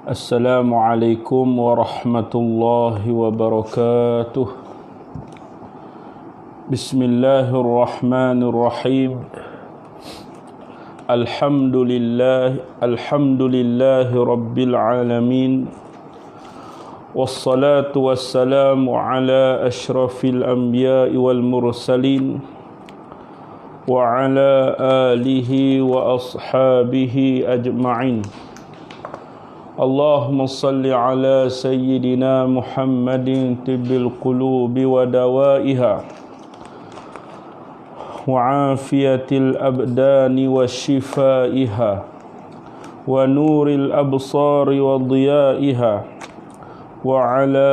Assalamualaikum warahmatullahi wabarakatuh. Bismillahirrahmanirrahim. Alhamdulillahi rabbil alamin. Wassalatu wassalamu ala ashrafil anbiya'i wal mursalin wa ala alihi wa ashabihi ajma'in. Allahumma salli ala sayyidina Muhammadin tibbil qulubi wa dawaiha wa afiyatil abdani wa shifaiha wa nuril absari wa diyaiha wa ala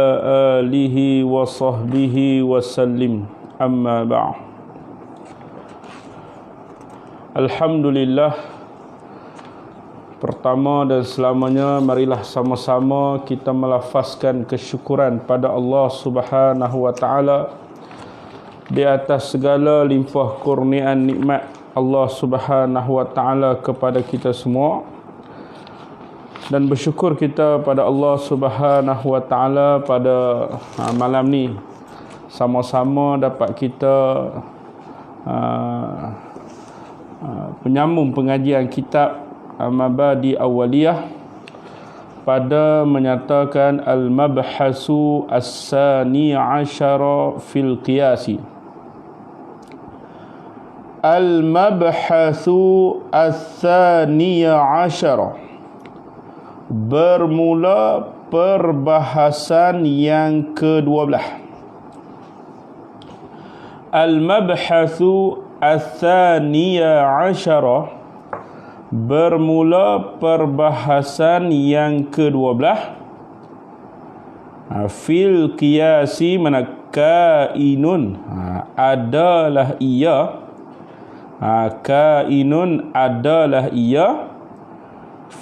alihi wa sahbihi wa sallim. Amma ba'd. Alhamdulillah, pertama dan selamanya marilah sama-sama kita melafazkan kesyukuran pada Allah Subhanahu wa taala di atas segala limpah kurniaan nikmat Allah Subhanahu wa taala kepada kita semua, dan bersyukur kita pada Allah Subhanahu wa taala pada malam ni sama-sama dapat kita penyambung pengajian kitab Mabadi Awaliyah pada menyatakan Al-Mabhasu As-Sani Ashara Fil Qiyasi. Al-Mabhasu As-Sani Ashara, bermula perbahasan yang ke-12. Al-Mabhasu As-Sani Ashara, bermula perbahasan yang ke-12. Fil qiyasi, mana kainun adalah ia, kainun adalah ia.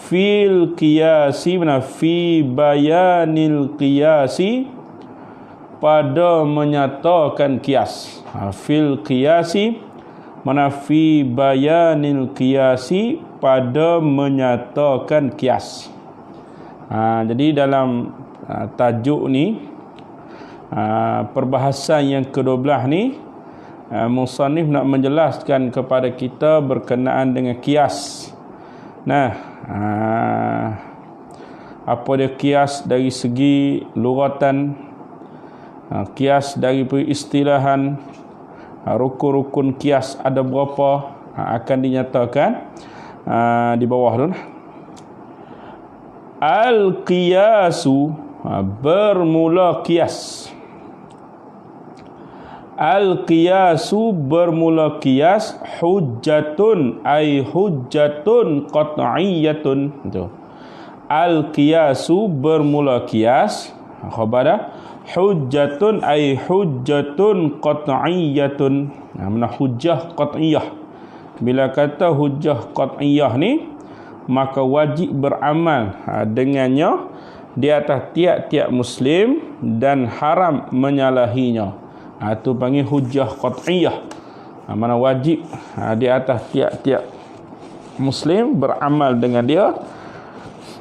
Fil qiyasi, mana fi bayanil qiyasi, pada menyatakan kias. Fil qiyasi, mana fi bayanil qiyasi, pada menyatakan kias. Jadi dalam tajuk ni, perbahasan yang ke-12 ni, musannif nak menjelaskan kepada kita berkenaan dengan kias. Nah, apa dia kias dari segi lugatan, kias dari peristilahan, rukun-rukun kias ada berapa, akan dinyatakan di bawah tu. Al-qiyasu, bermula kias. Al-qiyasu, bermula kias. Hujjatun, ay hujjatun qat'iyyatun. Al-qiyasu, bermula kias. Khabar dah. Hujjatun, ay hujjatun qat'iyyatun. Mana hujjah qat'iyyah. Bila kata hujjah qat'iyah ni, maka wajib beramal dengannya di atas tiap-tiap muslim dan haram menyalahinya. Itu panggil hujjah qat'iyah. Mana wajib di atas tiap-tiap muslim beramal dengan dia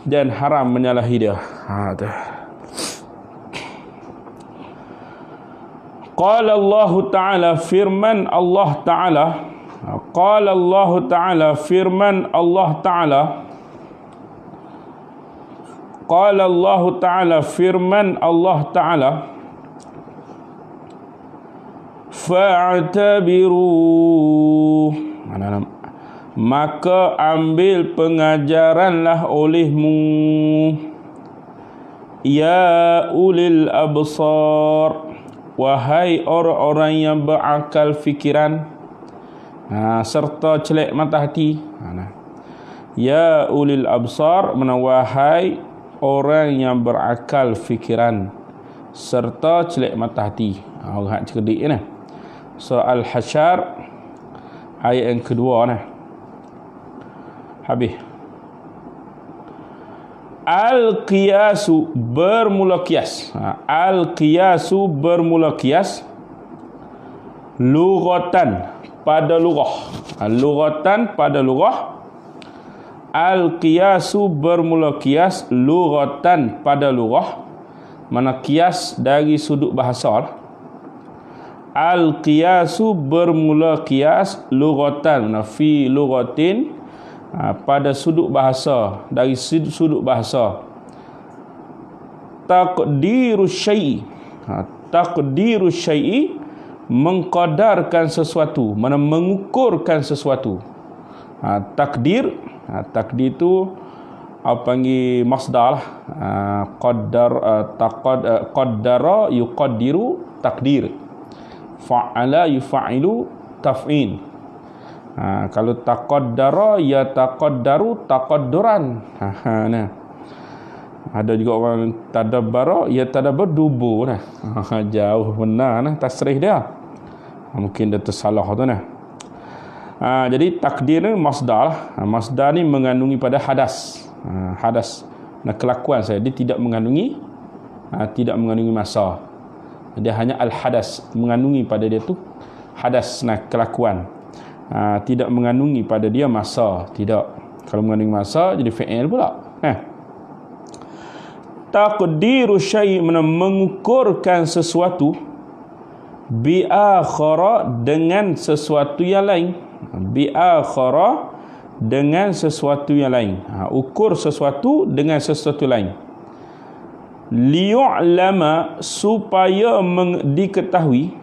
dan haram menyalahi dia. Qala Allah Ta'ala, firman Allah Ta'ala. Qala Allah Ta'ala, firman Allah Ta'ala. Qala Allah Ta'ala, firman Allah Ta'ala. Fa'tabiru, maka ambil pengajaranlah olehmu, ya ulil absar, wahai orang-orang yang berakal fikiran, serta celek mata hati. Ya ulil absar, mana wahai orang yang berakal fikiran serta celek mata hati. Orang cerdik ni. So Al-Hasyr ayat yang kedua ni. Habis. Al-qiyasu, bermula kias. Al-qiyasu, bermula kias. Lughatan, pada lughah. Lughatan, pada lughah. Al-qiyasu bermula qiyas lughatan pada lughah. Mana qiyas dari sudut bahasa. Al-qiyasu bermula qiyas lughatan, fi lughatin, pada sudut bahasa, dari sudut bahasa. Taqdiru syai'i, taqdiru syai'i, mengqadarkan sesuatu, mana mengukurkan sesuatu. Takdir, takdir itu apa panggil masdar lah. Qaddara yuqaddiru takdir, fa'ala yufa'ilu taf'il. Kalau taqaddara ya taqaddaru taqadduran. Nah. Ada juga orang tadabbara ya tadabbar dubu nah. Jauh benar nah tasrih dia. Mungkin dia tersalah tu nah. Jadi takdir ni masdar. Masdar ni mengandungi pada hadas. Hadas. Nah, kelakuan saya dia tidak mengandungi masa. Dia hanya al-hadas, mengandungi pada dia tu hadas, nah kelakuan. Tidak mengandungi pada dia masa, tidak. Kalau mengandungi masa jadi fi'il pula. Taqdiru syai' mengukurkan sesuatu bi akhara dengan sesuatu yang lain. Bi akhara dengan sesuatu yang lain. Ukur sesuatu dengan sesuatu lain. Liyu'lama supaya diketahui,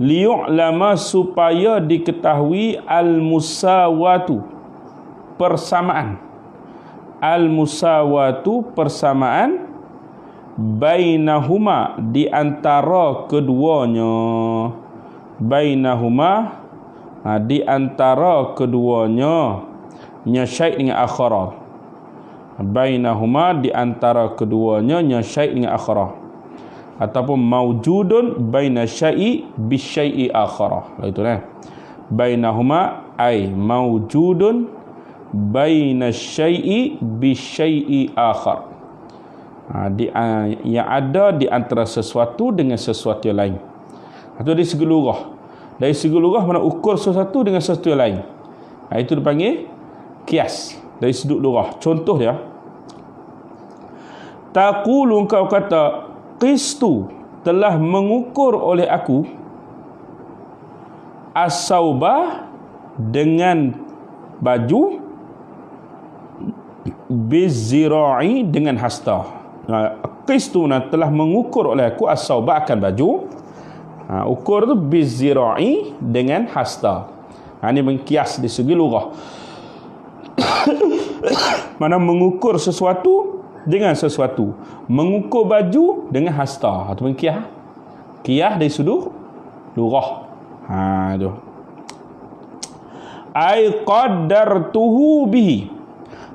liyu'lama supaya diketahui al-musawatu persamaan, al-musawatu persamaan, bainahuma di antara keduanya, bainahuma di antara keduanya, nyasyai' dengan akhara, bainahuma di antara keduanya, nyasyai' dengan akhara, ataupun maujudun baina syai'i bisyai'i akhara. Itu nah. Bainahuma ay maujudun baina syai'i bisyai'i akhar. Yang ada di antara sesuatu dengan sesuatu yang lain. Itu dari segi lughah. Dari segi lughah mana ukur sesuatu dengan sesuatu yang lain. Itu dipanggil qiyas dari sudut lughah. Contoh dia, taqulu, engkau kata, qistu telah mengukur oleh aku as-sauba dengan baju, bizira'i dengan hasta. Qistu telah mengukur oleh aku as-sauba akan baju. Ukur tu bizira'i dengan hasta. Ini mengkias di segi lughah. Mana mengukur sesuatu dengan sesuatu, mengukur baju dengan hasta, atau qiyas. Qiyas dari sudut lughah. Itu. Ai qaddartuhu bihi.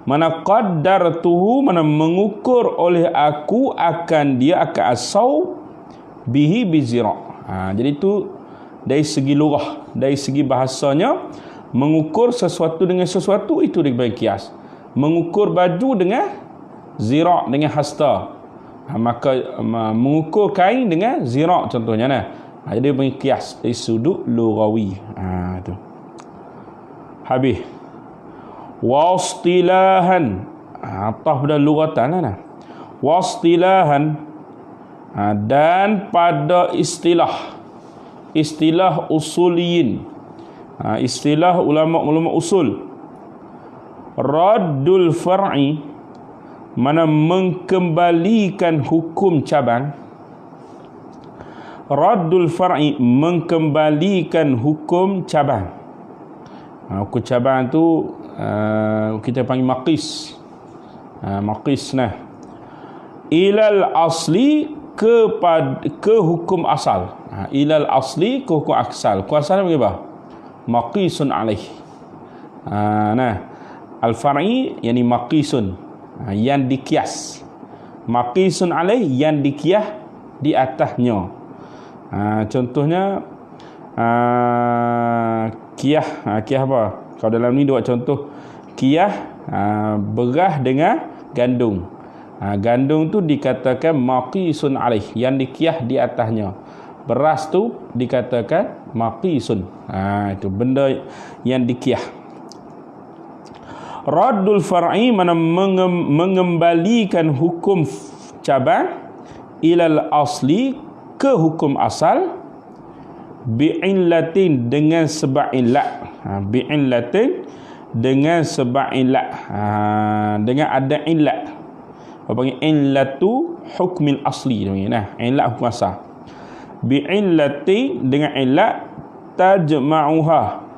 Mana qaddartuhu, mana mengukur oleh aku akan dia, akan asau bihi bizira'. Jadi itu dari segi lughah, dari segi bahasanya, mengukur sesuatu dengan sesuatu itu dipanggil qiyas. Mengukur baju dengan zira' dengan hasta, maka mengukur kain dengan zira' contohnya nah. Jadi panggil qiyas dari sudut lughawi. Itu. Habis. Wastilahan, atah pada lughatan nah. Wastilahan, dan pada istilah usuliyin, istilah ulama-ulama usul, raddul far'i, mana mengkembalikan hukum cabang. Raddul far'i, mengkembalikan hukum cabang. Hukum cabang tu kita panggil maqis. Maqis nah. Ilal asli, ke hukum asal. Ilal asli, ke hukum asal. Hukum asal ni apa? Maqisun alaih. Nah, al-far'i yani maqisun, yang dikias. Maqisun alaih, yang dikias di atasnya. Contohnya kiyah. Kiyah apa? Kalau dalam ni dua contoh. Kiyah beras dengan gandum. Gandum tu dikatakan maqisun alaih, yang dikiyah di atasnya. Beras tu dikatakan maqisun. Itu benda yang dikiyah. Raddul far'i mana mengembalikan hukum cabang ilal asli ke hukum asal bi'illatin dengan sebab illat. Bi'illatin dengan sebab illat. Dengan ada illat. Apa panggil illatu hukmil asli. Nah, illat hukum asal. Bi'illati dengan illat tajma'uha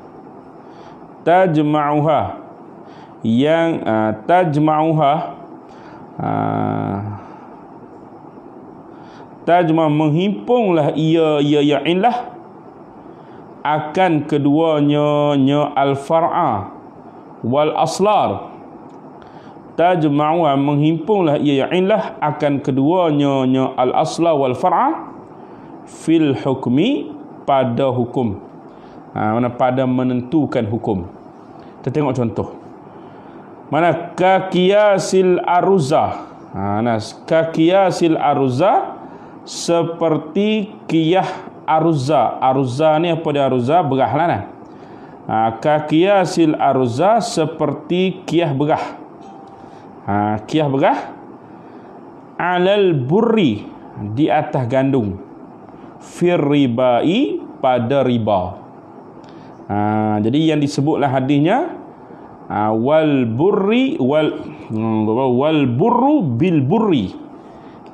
yang tajma'uha tajma' menghimpunglah ia illah akan keduanya al-far'a wal aslar. Tajma'uha menghimpunglah ia illah akan keduanya al-asla wal far'a fil hukmi pada hukum. Mana pada menentukan hukum. Kita tengok contoh. Mana kaqiyasil aruzah. Kaqiyasil aruzah seperti qiyah aruzah. Aruzah ni apa dia aruzah? Berah lah nah. Kaqiyasil aruzah seperti qiyah berah. Qiyah berah alal burri di atas gandum. Fir ribai pada riba. Jadi yang disebutlah hadisnya wal burri wal burru bil burri.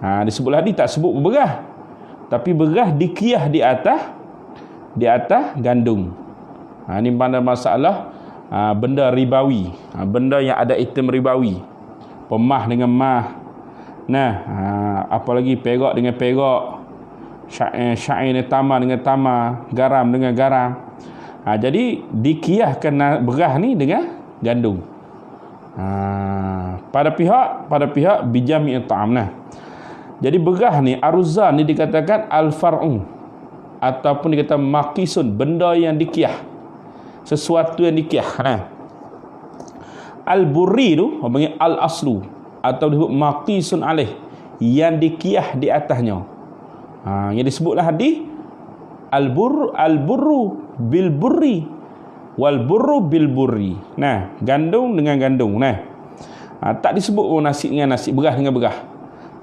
Disebutlah hadis tak sebut berah, tapi berah dikiyah di atas gandum. Ini pada masalah benda ribawi, benda yang ada item ribawi. Pemah dengan mah. Nah, apalagi perak dengan perak, syair dengan tamar, garam dengan garam. Jadi dikiyahkan berah ni dengan gandum. Pada pihak bijami'it ta'am. Nah, jadi berah ni aruzah ni dikatakan al-far'u ataupun dikata maqisun, benda yang dikiyah, sesuatu yang dikiyah. Nah, al-burri tu apa panggil al-aslu atau disebut maqisun alaih, yang dikiyah di atasnya. Yang disebutlah hadis al-burru bil burri wal burru bil burri. Nah, gandum dengan gandum. Nah, tak disebut nasi dengan nasi, berah dengan berah.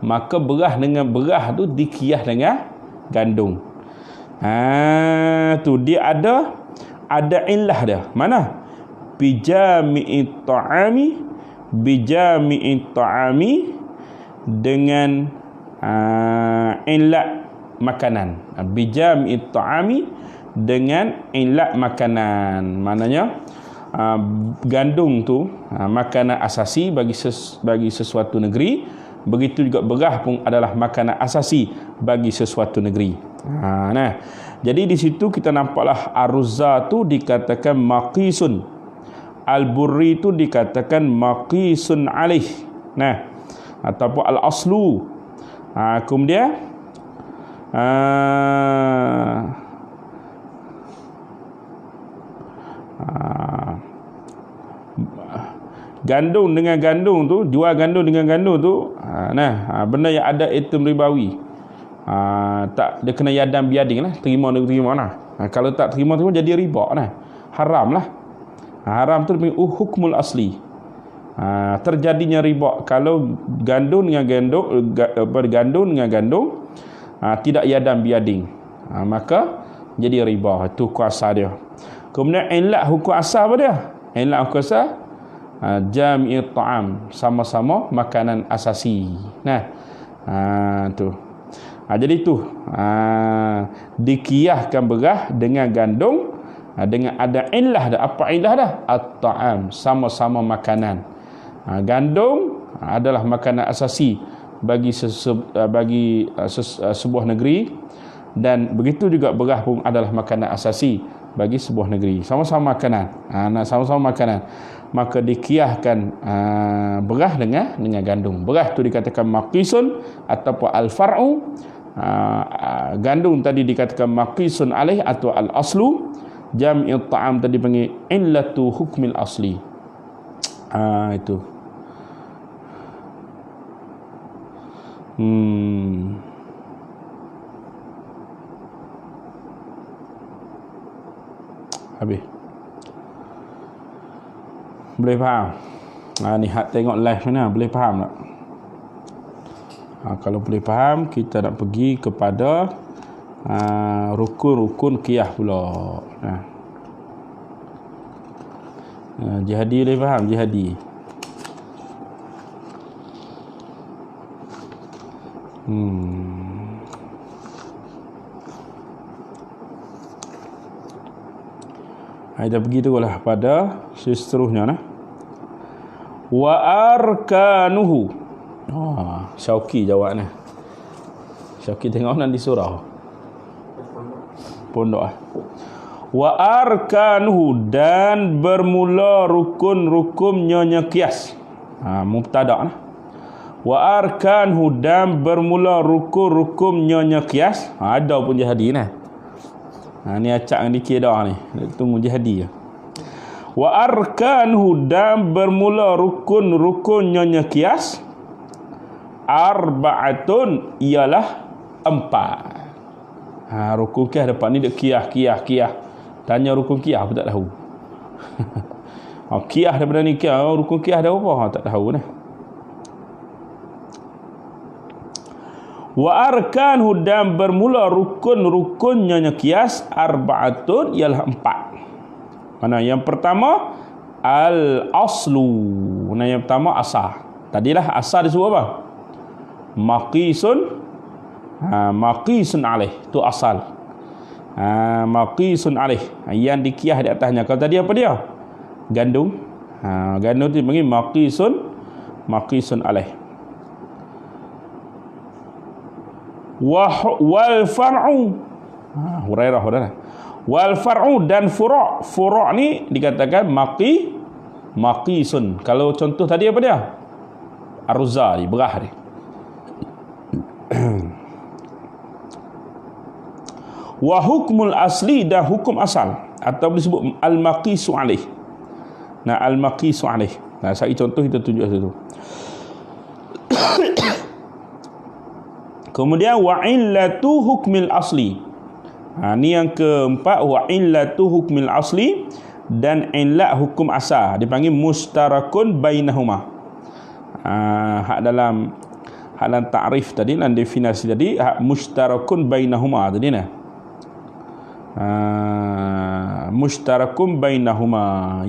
Maka berah dengan berah tu dikiyah dengan gandum. Tu dia ada illah dia. Mana? Bijami'it ta'ami dengan illat makanan. Bijami'it ta'ami dengan illat makanan. Maknanya gandum tu makanan asasi bagi sesuatu negeri. Begitu juga berah pun adalah makanan asasi bagi sesuatu negeri. Nah, jadi di situ kita nampaklah aruzah tu dikatakan maqisun, al-burri tu dikatakan maqisun alaih. Nah, ataupun al-aslu. Kemudian gandum dengan gandum tu, jual gandum dengan gandum tu, benda yang ada item ribawi, tak dia kena yadam biading lah, terima lah. Kalau tak terima jadi riba lah, haram lah. Haram tu hukmul asli. Terjadinya riba kalau gandum dengan gandum dengan gandum tidak yadam biading, maka jadi riba. Itu kuasa dia. Kemudian illat hukum asal apa dia? Illat hukum asal jami'it ta'am, sama-sama makanan asasi. Nah, tu. Jadi tu dikiyahkan berah dengan gandum dengan ada illah dah. Apa illah dah? At-ta'am, sama-sama makanan. Gandum adalah makanan asasi bagi sebuah negeri, dan begitu juga berah pun adalah makanan asasi bagi sebuah negeri. Sama-sama makanan. Sama-sama makanan. Maka dikiyahkan berah dengan gandum. Berah tu dikatakan maqisun ataupun al-far'u. Gandum tadi dikatakan maqisun alaih atau al-aslu. Jam'it ta'am tadi panggil illatu hukmil asli. Itu. Habis. Boleh faham? Ni hak tengok live mana boleh faham tak? Kalau boleh faham, kita nak pergi kepada rukun-rukun qiyah pula. Jihadi boleh faham? Jihadi. Kita pergi tu lah pada seterusnya nah. Wa arkanuhu. Syauqi jawab ni. Syauqi tengok nanti surah. Pondok Wa arkanuhu, dan bermula rukun-rukunnya qiyas. Mubtada nah. Wa arkanuhu, dan bermula rukun-rukunnya qiyas. Ada pun jihadi nah. Ni acak dengan dikir dah ni. Tunggu jihadi je. Wa arkanuhu, dan bermula rukun-rukunnya qiyas. Arba'atun, ialah 4. Rukun qiyas depan ni dia qiyah. Tanya rukun qiyah aku tak tahu. Qiyah daripada ni qiyah, rukun qiyah dah apa? Tak tahu dah. Wa arkanuhu, dan bermula rukun-rukunnya qiyas. Arba'atun, ialah 4. Mana yang pertama al-aslu. Mana yang pertama asal. Tadilah asal disebut apa? Maqisun alaih, tu asal. Maqisun alaih, yang dikiyah di atasnya. Kalau tadi apa dia? Gandum. Gandum tu dipanggil maqisun alaih. Wal far'u. Hurairah. Wal far'u, dan furu' ni dikatakan maqisun. Kalau contoh tadi apa dia? Arza ni, berah ni. Wa hukmul asli, dan hukum asal, atau disebut al-maqisu alaih. Al-maqisu alaih. Saya contoh kita tunjuk situ. Kemudian wa illatu hukmil asli. Ni yang keempat, wa illatu hukmil asli, dan illat hukum asal dipanggil mustarakun bainahuma. Hak dalam ta'rif tadi, dalam definisi tadi, hak mustarakun bainahuma tadi nah. Mustarakun bainahuma,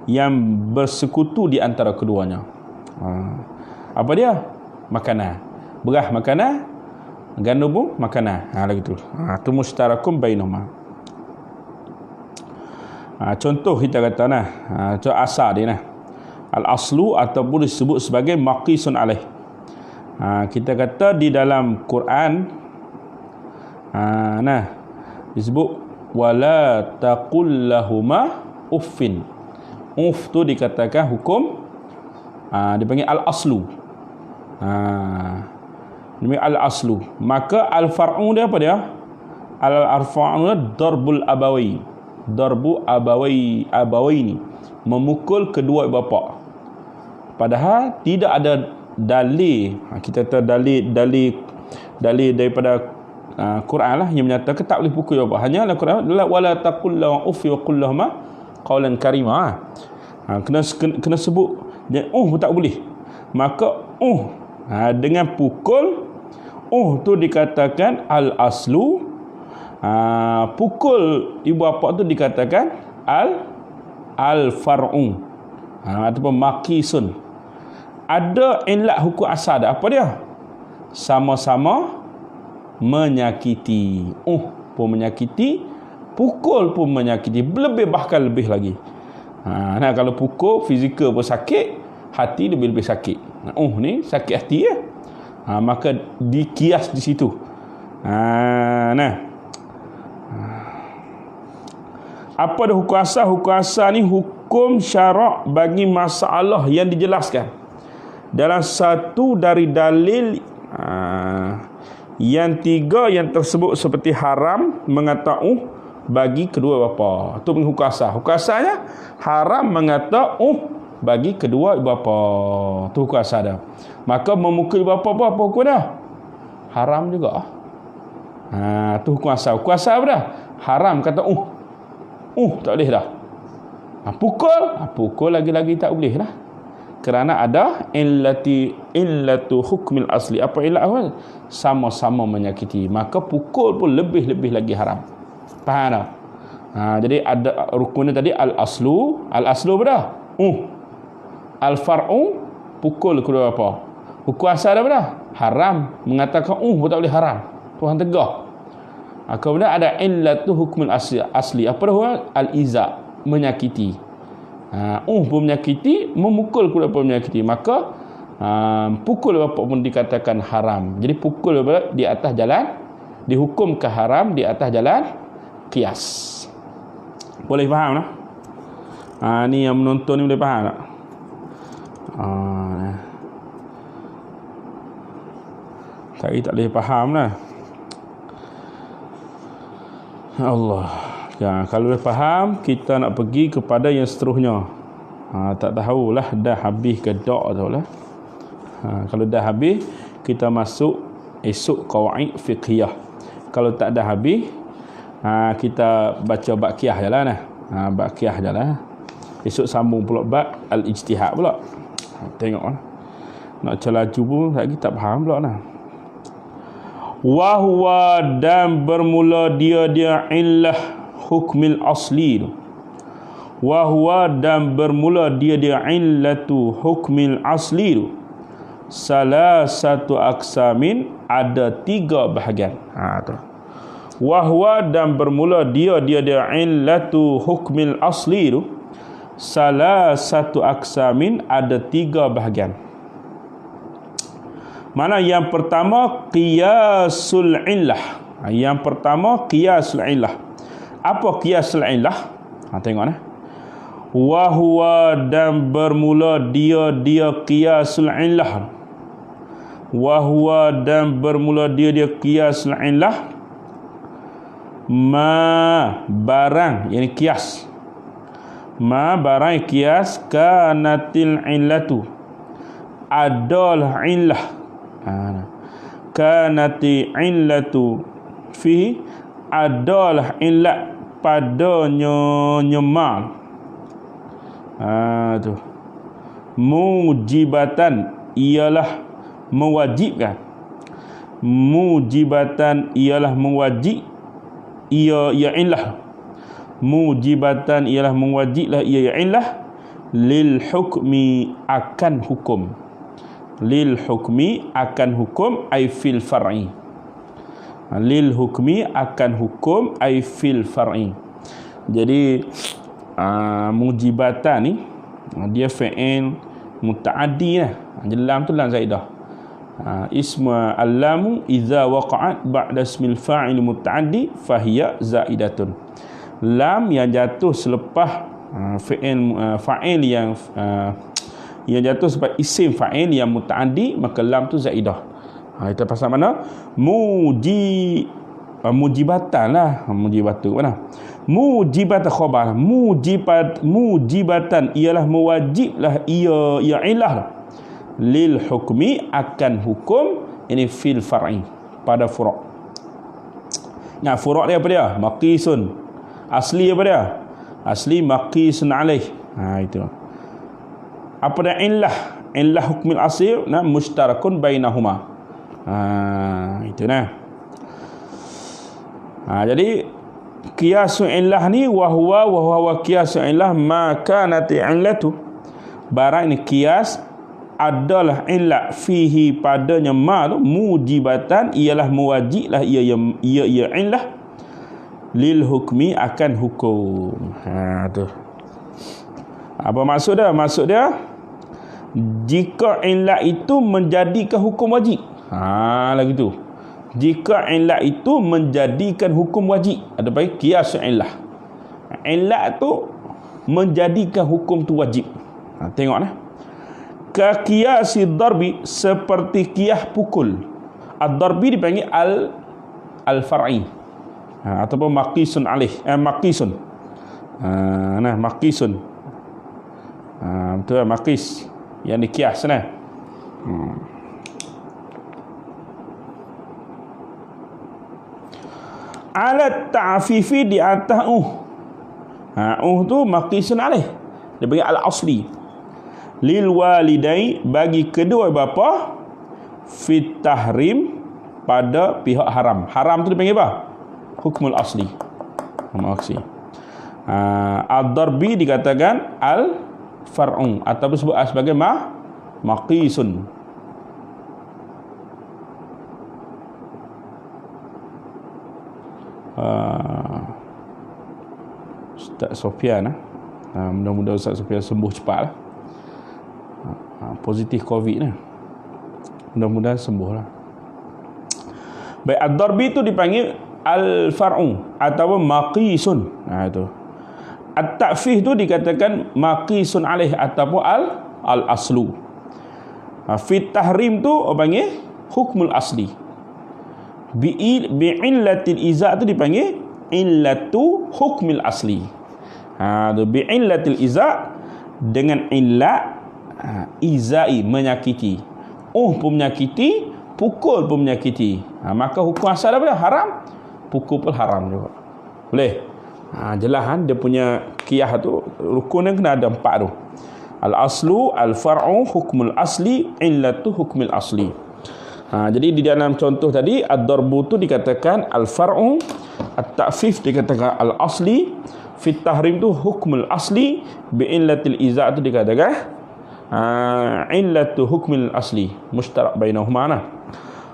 yang bersekutu di antara keduanya. Apa dia? Makanan. Berah makanan, gandum pun makanan. Lagi tu. Tu mustarakun bainahuma. Contoh kita kata nah, asal dia nah. Al-aslu, ataupun disebut sebagai maqisun alaih. Kita kata di dalam Quran disebut wala taqul lahuma uffin. Uff tu dikatakan hukum dipanggil al-aslu. Dipanggil al-aslu. Maka al-far'u dia apa dia? Al-far'u darbul abawi. Darbu abawaini, memukul kedua ibu bapa. Padahal tidak ada dalil. Kita tahu dalil daripada Quran lah yang menyatakan tak boleh pukul ibu bapa. Hanya dalam Quran wala taqul lahum uff wa qul lahum qawlan karima. Kena sebut dia tak boleh. Maka dengan pukul tu dikatakan al-aslu. Pukul ibu bapa tu dikatakan al-far'u ataupun maqisun. Ada illat hukum asal dah. Apa dia? Sama-sama menyakiti. Pun menyakiti, pukul pun menyakiti, bahkan lebih lagi. Kalau pukul fizikal pun sakit, hati lebih sakit. Ni sakit hati ya. Maka dikias di situ. Apa dah hukum asal? Hukum asal ni hukum syarak bagi masalah yang dijelaskan dalam satu dari dalil yang tiga yang tersebut seperti haram mengata bagi kedua bapa. Itu hukum asal. Hukum asalnya haram mengata bagi kedua ibu bapa. Itu hukum asal dah. Maka memukul ibu bapa apa hukum dah? Haram juga. Itu hukum asal. Hukum asal apa dah? Haram kata tak boleh dah. Pukul lagi-lagi tak boleh lah, kerana ada illatu hukmil asli. Apa illah? Sama-sama menyakiti, maka pukul pun lebih-lebih lagi haram. Faham tak? Jadi ada rukunnya tadi, al-aslu apa? Al-far'u, pukul kedua apa? Hukum asal apa? Haram. Mengatakan pun tak boleh haram. Tuhan tegah. Kemudian ada illatu hukmul asli. Apa dah? Al-iza, menyakiti. Pun menyakiti, memukul kedua pun menyakiti, maka pukul apa pun dikatakan haram. Jadi pukul apa di atas jalan dihukum ke haram di atas jalan qiyas. Boleh faham tak? Ni yang menonton ni boleh faham tak? Tak boleh faham lah. Allah. Kalau dah faham, kita nak pergi kepada yang seterusnya. Tak tahulah dah habis ke tak tahulah. Kalau dah habis, kita masuk esok qawaid fiqhiyah. Kalau tak dah habis, kita baca baqiyah je lah nah. Baqiyah je lah. Esok sambung pula bab al-ijtihad pula. Tengoklah. Nak celaju pun lagi tak faham pula nah. Wa huwa, dan bermula dia illah hukmil asli. Wa huwa, dan bermula dia illatu hukmil asli. Salah satu aksamin, ada 3 bahagian. Tu. Wa huwa, dan bermula dia illatu hukmil asli. Salah satu aksamin, ada 3 bahagian. Mana yang pertama qiyasul illah. Yang pertama qiyasul illah. Apa qiyasul illah? Tengok nah. Wa huwa, dan bermula dia qiyasul illah. Wa huwa, dan bermula dia qiyasul illah. Ma, barang yang qiyas. Ma, barang qiyas, kanatil illatu, adalah illah. Kanati illatu fi, adalah illat padanya nyemal. Tu mujibatan, ialah mewajibkan. Mujibatan, ialah mewajib. Ia illah. Mujibatan, ialah mewajiblah ia illah. Lil hukmi, akan hukum. Lil hukmi, akan hukum, ay fil far'i. Lil hukmi, akan hukum, ay fil far'i. Jadi mujibatan ni dia fi'il muta'addi lah. Jadi lam tu lam zaidah. Isma al-lamu idza waqa'at ba'da ismil fa'il muta'addi fahiya zaidatun. Lam yang jatuh selepas fa'il yang jatuh sebab isim fa'il yang muta'addi, maka lam tu zaidah. Kita pasal mana? Mujibatan lah. Mujibatu mana? Mujibat khabar. Mujibatan, ialah mewajiblah ia ilah. Lil hukmi, akan hukum, ini fil far'i, pada furu'. Nah, furu' dia apa dia? Maqisun. Asli apa dia? Asli maqisun alaih. Itu. Apa dia illah hukmil asli? Mushtarakun bainahuma. Itu nah. Jadi qiyasu illah ni wa huwa qiyasu illah ma kanat illatu, barang ni qiyas adalah illah fihi, padanya ma tu mujibatan, ialah mewajiblah ia illah. Lil hukmi, akan hukum. Tu. Apa maksud dia? Maksud dia, jika illah itu menjadikan hukum wajib. Lagi tu. Jika illah itu menjadikan hukum wajib, ada baik qiyas illah. Illah tu menjadikan hukum tu wajib. Tengoklah. Ka qiyasi darbi, seperti qiyas pukul. Ad-darbi dipanggil al-far'i. Ataupun maqisun alaih. Maqisun. Maqisun. Betul, maqis yang dikias nah. Alat ta'fifi, di atas Tu maqisun alaih, dia panggil al-asli. Lil walidai, bagi kedua bapa, fit tahrim, pada pihak haram. Haram tu dipanggil apa? Hukmul asli. Maksud ad-darbi dikatakan al-far'u atau disebut sebagai maqisun. Ustaz Sofian, mudah-mudahan Ustaz Sofian sembuh cepatlah. Positif COVID ni, mudah-mudahan sembuh lah. Baik, ad-darbi tu dipanggil al-far'u atau maqisun. Itu. At-ta'fih tu dikatakan maqisun alaih ataupun al-aslu. Fit tahrim tu panggil hukmul asli. Bi'illatil iza' tu dipanggil illatu hukmil asli. Tu bi'illatil iza' dengan illat izai, menyakiti. Pun menyakiti, pukul pun menyakiti. Maka hukum asal apa dia? Haram. Pukul pun haram juga. Boleh? Jelas kan dia punya qiyas tu, rukun yang kena ada 4 tu. Al-aslu, al-far'u, hukmul asli, illatu hukmil asli. Jadi di dalam contoh tadi, ad-darbu tu dikatakan al-far'u, at-ta'fif dikatakan al-asli, fit tahrim tu hukmul asli, bi'illatil iza' tu dikatakan illatu hukmil asli, mushtarak bainahuma.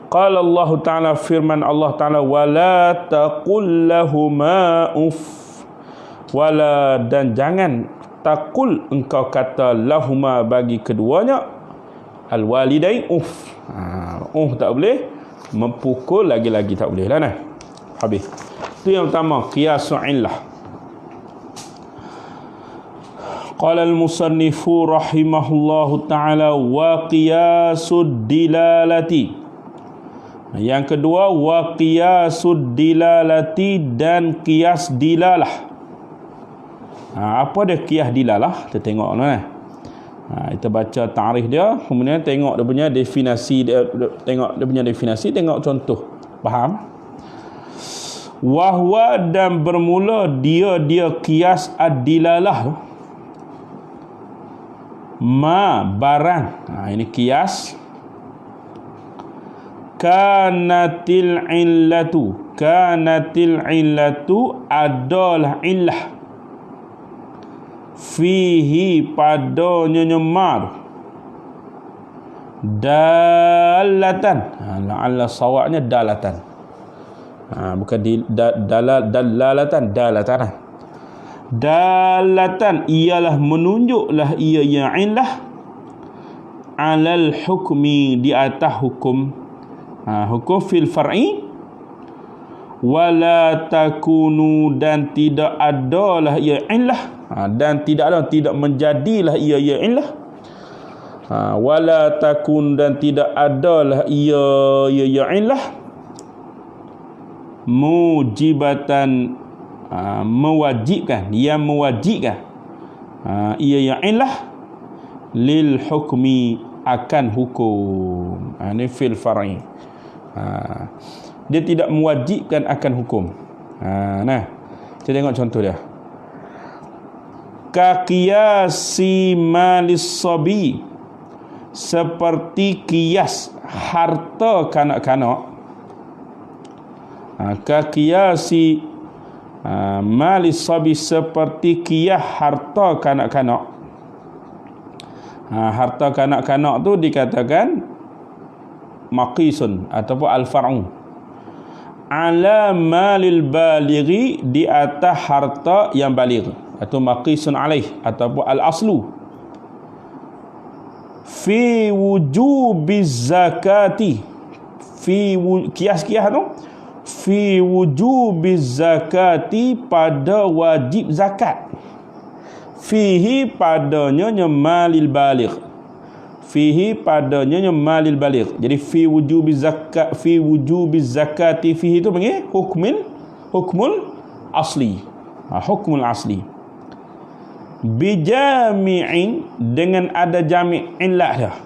Qala Allah Ta'ala, firman Allah Ta'ala, wala taqul lahuma uff, wala, dan jangan taqul, engkau kata, lahuma, bagi keduanya, al-walidain uff. Tak boleh, mempukul lagi-lagi tak boleh lah. Habis. Itu yang pertama, qiyasu illah. Qala al-musannifu rahimahullahu ta'ala wa qiyasud dilalati. Yang kedua, wa qiyasud dilalati, dan qiyas dilalah. Apa dia qiyas dilalah? Kita tengok lah. Kita baca ta'rif dia, kemudian tengok dia punya definisi, tengok contoh. Faham? Wahwa, dan bermula dia qiyas ad-dilalah tu, ma, barang. Ini qiyas. Kanatil illatu adalah illah, fihi, padanya nyemar, dalatan. La'alla sawabnya dalatan. Bukan dalalatan. Dalatan ialah menunjuklah ia yang illah, alal hukmi, di atas hukum. Hukum fil far'i, wala takunu, dan tidak adalah ia illah, dan tidak menjadilah ia illah. Wala takun, dan tidak adalah ia illah, mujibatan, mewajibkan, yang mewajibkan ia yang illah, lil hukmi, akan hukum. Ini fil far'i. Dia tidak mewajibkan akan hukum. Kita tengok contoh dia. Ka qiyasi malis sabi, seperti qiyas harta kanak-kanak. Ka qiyasi malis sabi, seperti qiyas harta kanak-kanak. Harta kanak-kanak tu dikatakan maqisun ataupun al-far'u, ala malil balighi, di atas harta yang baligh, atau maqisun alaih ataupun al-aslu, fi wujubiz zakati, fi qiyas-qiyas tu, fi wujubiz zakati, pada wajib zakat, fihi, padanya malil baligh, fihi, padanya malil baligh. Jadi fi wujubiz zakat, fi wujubiz zakati, fihi itu panggil hukmul asli. Hukmul asli. Bijami'in, dengan ada jami' illah dah.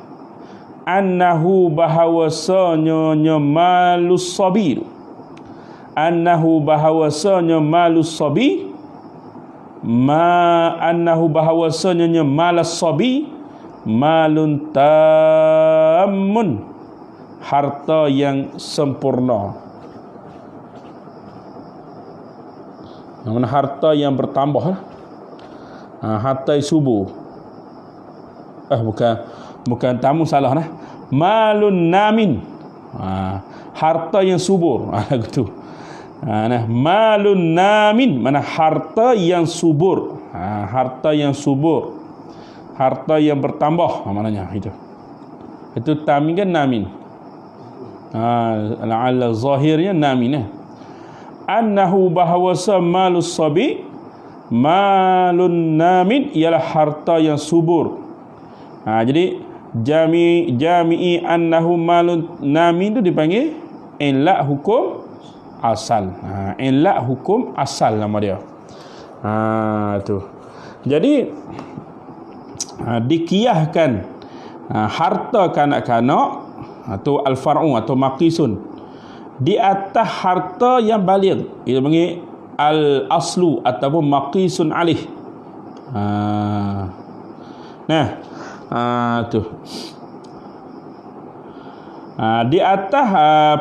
Annahu, bahawasanya malus sabi. Annahu, bahawasanya malus sabi, ma annahu bahawasanya malas sabi malun tammun, harta yang sempurna. Yang mana harta yang bertambah lah. Harta yang subur. Bukan tamu, salah lah. Malun namin. Harta yang subur. Gitu. Malun namin, mana harta yang subur. Harta yang subur. Harta yang bertambah, maknanya itu. Itu tamin kan namin. Ala zahirnya namin. Annahu bahawasa malus sabi malun namin, ialah harta yang subur. Jadi jami'i annahu malun namin itu dipanggil illah hukum asal. Illah hukum asal nama dia. Tu. Jadi dikiyahkan harta kanak-kanak atau al-far'u atau maqisun di atas harta yang baligh, itu panggil al-aslu ataupun maqisun alih. Tu. Di atas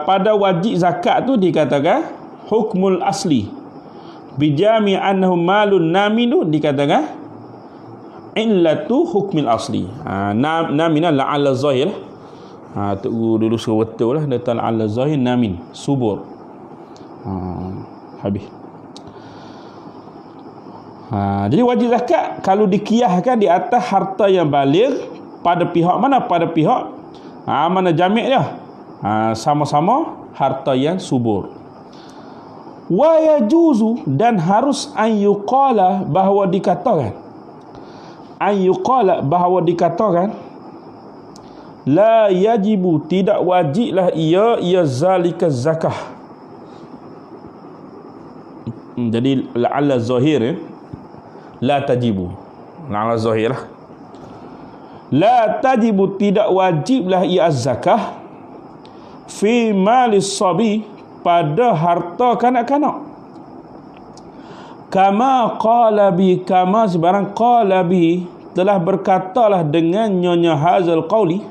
pada wajib zakat tu dikatakan hukmul asli. Bijami annahu malun naminu dikatakan illatu hukmil asli. Namina la'ala zahir. Tu dulu suruh betul lah. Datang ala zahir namin subur. Habis. Jadi wajib zakat kalau dikiyahkan di atas harta yang baligh pada pihak mana? Pada pihak mana jami' dia? Sama-sama harta yang subur. Wa yajuzu, dan harus an yuqala, bahawa dikatakan la yajibu, tidak wajiblah ia zalika zakah. Jadi la'alla zahir la tajibu, la'alla zahir la tajibu, tidak wajiblah ia zakah fi malis sabi, pada harta kanak-kanak. Kama qala bi, kama sebarang qala bi telah berkatalah dengan nyonya hazal qauli.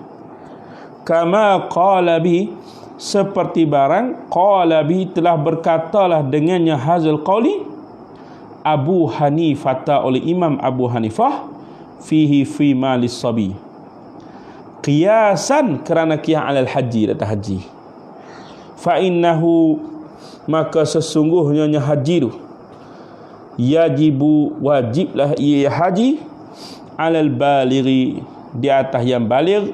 Kama qala bi, seperti barang qala bi telah berkatalah dengannya hazal qauli Abu Hanifah, oleh Imam Abu Hanifah, fihi fi malis sabi, qiyasan, kerana qiyas alal haji, datang haji. Fa innahu, maka sesungguhnya haji tu yajibu, wajiblah ia haji alal balighi, di atas yang baligh,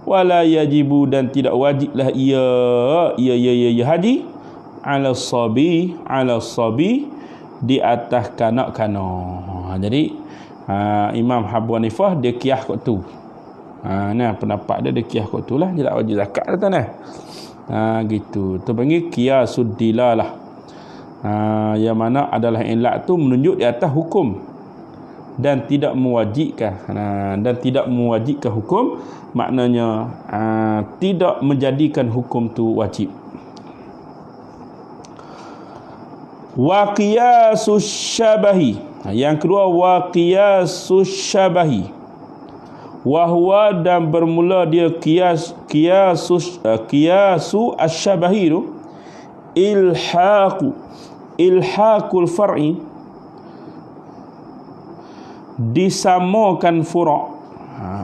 wala yajibu, dan tidak wajiblah ia haji ala sabi, di atas kanak-kanak. Jadi Imam Abu Hanifah dia qiyas kot tu. Pendapat dia qiyas kot tu lah, dia tak wajib zakat dah nah. Gitu. Tu panggil qiyasud dilalah. Yang mana adalah illat tu menunjuk di atas hukum dan tidak mewajibkan, hukum, maknanya tidak menjadikan hukum tu wajib. Wa qiyasus syabahi, yang kedua wa qiyasus syabahi, wa huwa, dan bermula dia qiyasu asy-syabahi tu ilhaqul far'i, disamakan furu'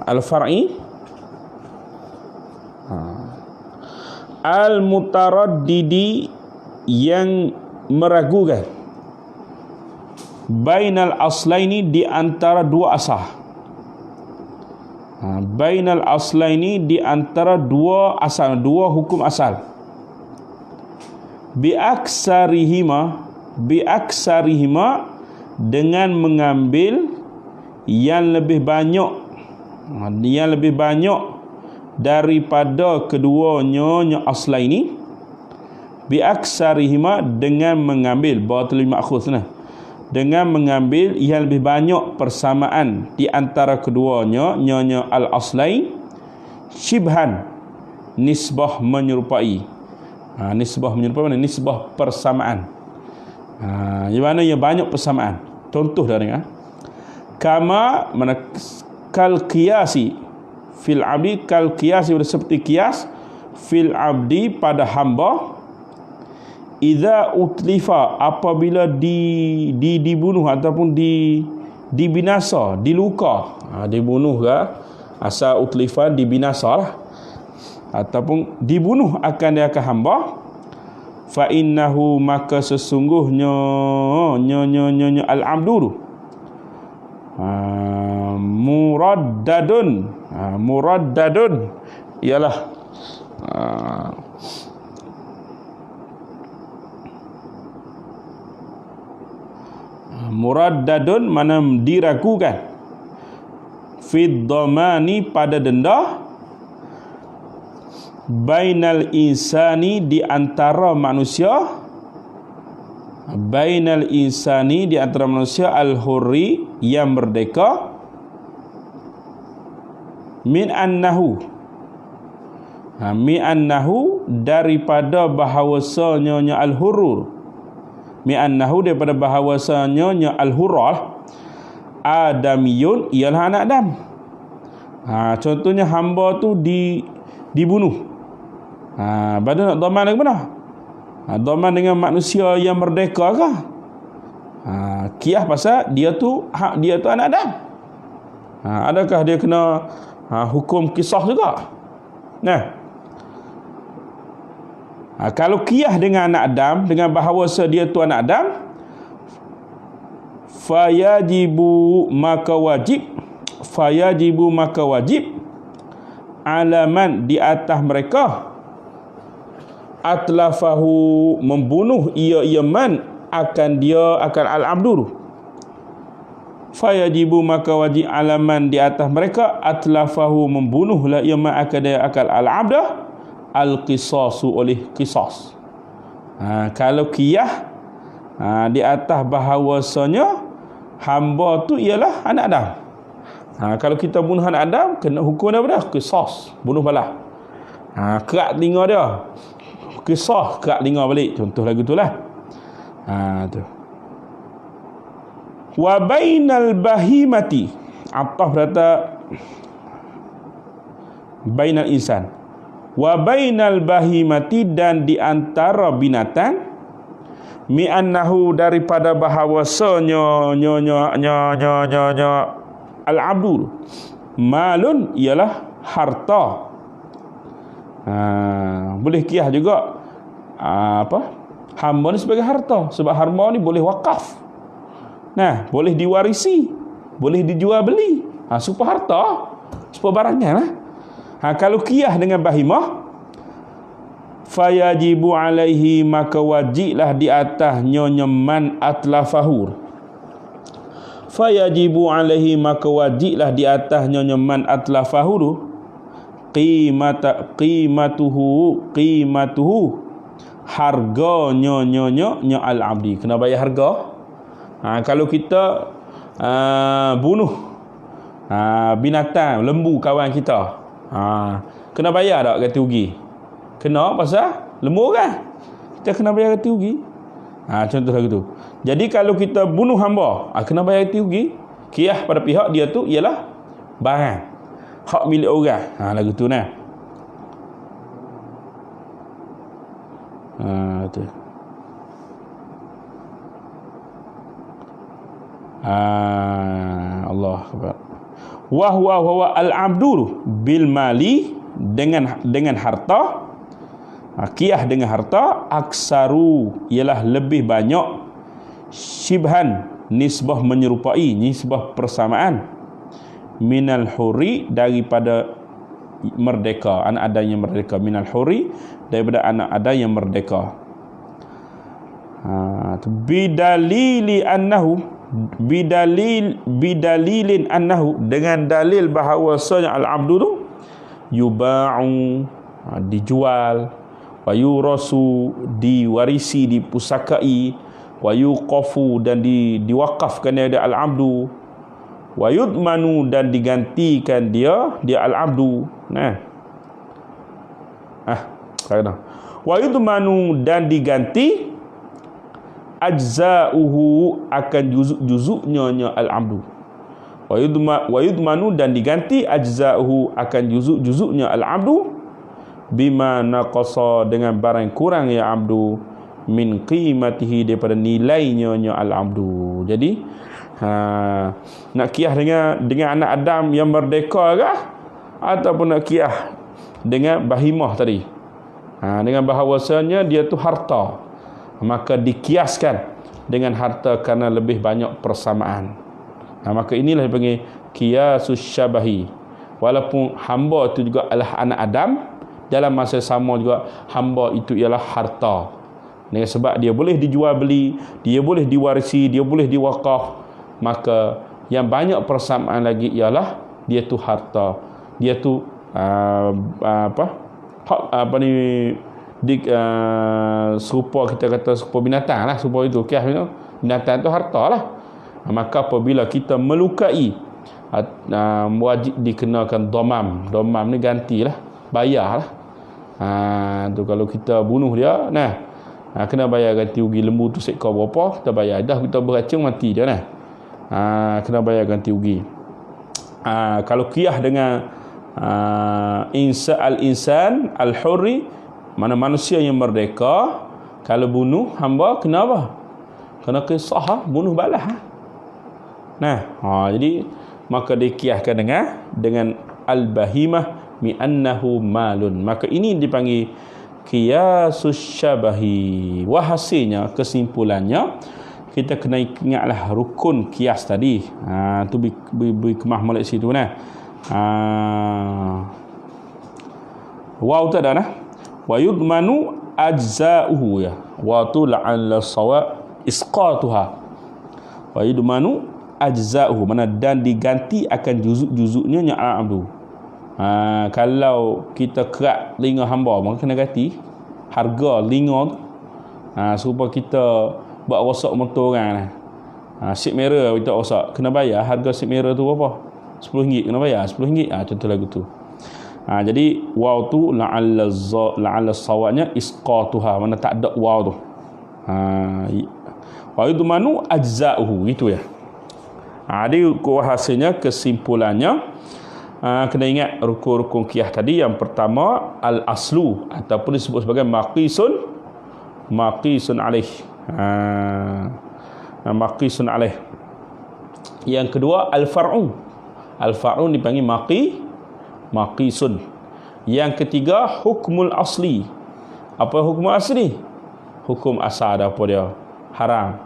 al-far'i al-mutaraddidi, yang meragukan, bainal aslaini, di antara dua asal. Bainal aslaini, di antara dua asal, dua hukum asal. Bi aksarihima, dengan mengambil yang lebih banyak, daripada keduanya aslaini. Bi aksarihima, dengan mengambil, batul ma'khuz nah, dengan mengambil yang lebih banyak persamaan di antara keduanya, nyonya al-aslain, shibhan, nisbah menyerupai. Nisbah menyerupai mana? Nisbah persamaan. Di mana ia banyak persamaan. contoh dah dengar. Kama mana kal qiyasi fil abdi, kal qiyasi seperti qiyas fil abdi pada hamba, idza utlifa apabila dibunuh ataupun dibinasa, diluka, dibunuh ke asal utlifa dibinasa lah, ataupun dibunuh akan dia ke hamba, fa innahu maka sesungguhnya al-abdu muraddadun ialah muraddadun mana diragukan, fid dhamani pada denda, bainal insani di antara manusia, bainal insani di antara manusia, al-hurri yang merdeka, min annahu daripada bahawasanya al-hurur, min annahu daripada bahawasanya al-hurrah, adamiyun ialah anak Adam. Contohnya hamba tu dibunuh. Pada nak dhaman ke mana? Dhaman dengan manusia yang merdeka ke? Qiyas pasal dia tu anak Adam. Adakah dia kena hukum kisah juga? Kalau qiyas dengan anak Adam, dengan bahawa dia tu anak Adam, fayajibu maka wajib alaman di atas mereka, atlafahu membunuh ia man akan al-abdu, fayajibu maka wajib alaman di atas mereka, atlafahu membunuhlah ia man akan al-abdu, al-qisasu oleh qisas. Kalau qiyas di atas bahawasanya hamba tu ialah anak Adam. Kalau kita bunuh anak Adam, kena hukum daripada qisas, bunuh balas. Kerak telinga dia, qisas kerak telinga balik, contoh lagu tu lah. Tu. Wa bainal bahimati, apa berkata bainal insan, wa bainal bahimati dan di antara binatang, mi annahu daripada bahawasanya al-abdu malun ialah harta. Boleh qiyas juga hamba ni sebagai harta, sebab harta ni boleh wakaf, boleh diwarisi, boleh dijual beli, supaya harta, supaya barangnya lah. Kalau qiyas dengan bahimah, fayajibu alaihi maka wajiblah di atasnya man atlafahur, fayajibu alaihi maka wajiblah di atasnya man atlafahur, qimatuhu harganya al-abdi, kena bayar harga. Kalau kita bunuh binatang, lembu kawan kita, kena bayar tak ganti rugi? Kena, pasal lembu kan, kita kena bayar ganti rugi. Contoh lagu tu. Jadi kalau kita bunuh hamba, kena bayar ganti rugi. Qiyas pada pihak dia tu ialah barang, hak milik orang. Lagu tu nah. Tu. Allah akbar. Wa huwa al-abdu bil mali, dengan harta. Qiyas dengan harta, aksaru ialah lebih banyak, syibhan nisbah menyerupai, nisbah persamaan, minal huri daripada merdeka, anak ada yang merdeka, minal huri daripada anak ada yang merdeka. Bidalilin annahu dengan dalil bahawasanya al-abdu tu yuba'u dijual, wa yurasu diwarisi, dipusakai, wa yuqafu dan diwakafkan dia al-abdu, wa yudmanu dan digantikan dia al-abdu. Wa yudmanu dan diganti ajza'uhu akan juzuk-juzuknya al-abdu. Wa yudmanu dan diganti ajza'uhu akan juzuk-juzuknya al-abdu bima naqasa dengan barang kurang ya abdu min qimatihi daripada nilainya al-abdu. Jadi nak kiyah dengan anak Adam yang merdeka kah ataupun nak kiyah dengan bahimah tadi, dengan bahawasanya dia tu harta, maka dikiaskan dengan harta kerana lebih banyak persamaan. Maka inilah dipanggil qiyasus syabahi. Walaupun hamba itu juga adalah anak Adam, dalam masa sama juga hamba itu ialah harta. Dengan sebab dia boleh dijual beli, dia boleh diwarisi, dia boleh diwakaf, maka yang banyak persamaan lagi ialah dia tu harta. Dia tu serupa, kita kata serupa binatang lah, serupa itu kias binatang tu harta lah. Maka apabila kita melukai, wajib dikenakan domam. Domam ni gantilah, bayar lah. Tu kalau kita bunuh dia, kena bayar ganti rugi. Lembu tu seekor berapa, kita bayar. Dah kita beracun, mati dia kena bayar ganti rugi. Kalau qiyah dengan al-insan al-hurri, mana manusia yang merdeka, kalau bunuh hamba kena apa? Kena qisah, bunuh balas. Jadi maka dikiaskan dengan al-bahimah mi annahu malun. Maka ini dipanggil qiyasus syabahi. Hasilnya, kesimpulannya, kita kena ingatlah rukun qiyas tadi. Tu beri kemah molek situ waw tu ada wa yudmanu ajza'uhu ya. Wa tu la'alla sawa isqatuha. Wa yudmanu ajza'uhu, mana dan diganti akan juzuk-juzuknya abdu. Kalau kita kerak telinga hamba, maka kena ganti harga telinga tu. Supaya kita buat rosak motor orang sip mirror kita rosak, kena bayar harga sip mirror tu berapa? RM10 kena bayar RM10. Contoh lagu tu. Jadi waw tu la'alla sawabnya isqatuha, mana tak ada waw tu. Wa yudmanu ajza'uhu, gitu ya. Jadi hasilnya, kesimpulannya, kena ingat rukun-rukun qiyah tadi. Yang pertama al-aslu, ataupun disebut sebagai maqisun alaih. Maqisun alaih. Yang kedua al-far'u. Al-far'u dipanggil maqisun. Yang ketiga hukmul asli. Apa hukum asli? Hukum asal apa dia? Haram.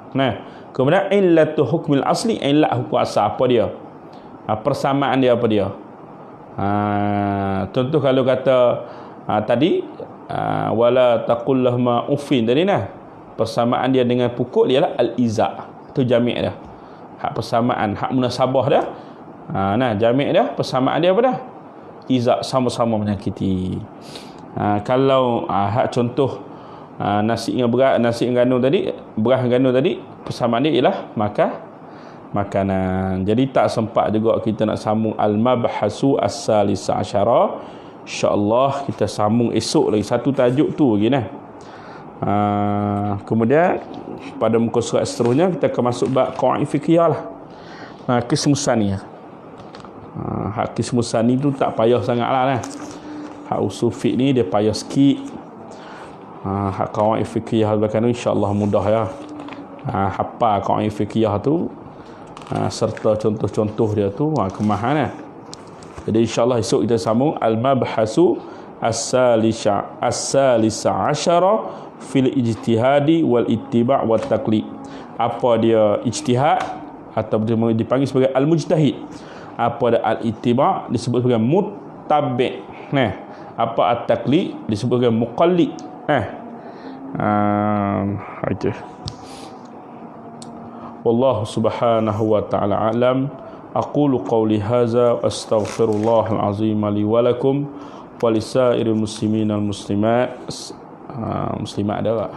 Kemudian illatu hukmil asli, illat hukum asal apa dia? Persamaan dia apa dia? Contoh kalau kata tadi wala taqul lahma uffin tadi persamaan dia dengan pukul ialah al-iza. Itu jami' dia. Hak persamaan, hak munasabah dia. Jami' dia, persamaan dia apa dah? Iza, sama-sama menyakiti. Kalau hak contoh nasi dengan beras, nasi dengan gandum tadi, beras dengan gandum tadi, persamaan dia ialah makanan. Jadi tak sempat juga kita nak sambung al-mabhasu as-salisa asyara. InsyaAllah kita sambung esok lagi satu tajuk tu lagi kemudian pada muka surat seterusnya kita akan masuk bab qawaid fiqhiyah lah. Qism tsaniyah. Hak qism tsani tu tak payah sangatlah Hak usul fiqh ni dia payah sikit. Hak qawaid fiqhiyah belakang tu insya-Allah mudah ya. Hafal qawaid fiqhiyah tu serta contoh-contoh dia tu kemahan. Jadi insya-Allah esok kita sambung al-mabhasu as-salisa asyara fil ijtihadi wal ittiba' wat taqlid. Apa dia ijtihad atau dipanggil sebagai al-mujtahid? Apa ada al-ittiba' disebut sebagai muttabi'. Apa at-taqlid disebut sebagai muqallid. Itu. Wallahu subhanahu wa ta'ala alam. Aqulu qawli hadza astaghfirullahal azim li wa lakum wa lisairil muslimin al muslimat. Muslimat dah.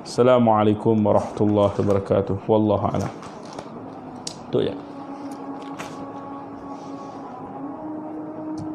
Assalamualaikum warahmatullahi wabarakatuh. Wallahu a'lam. Tu ya.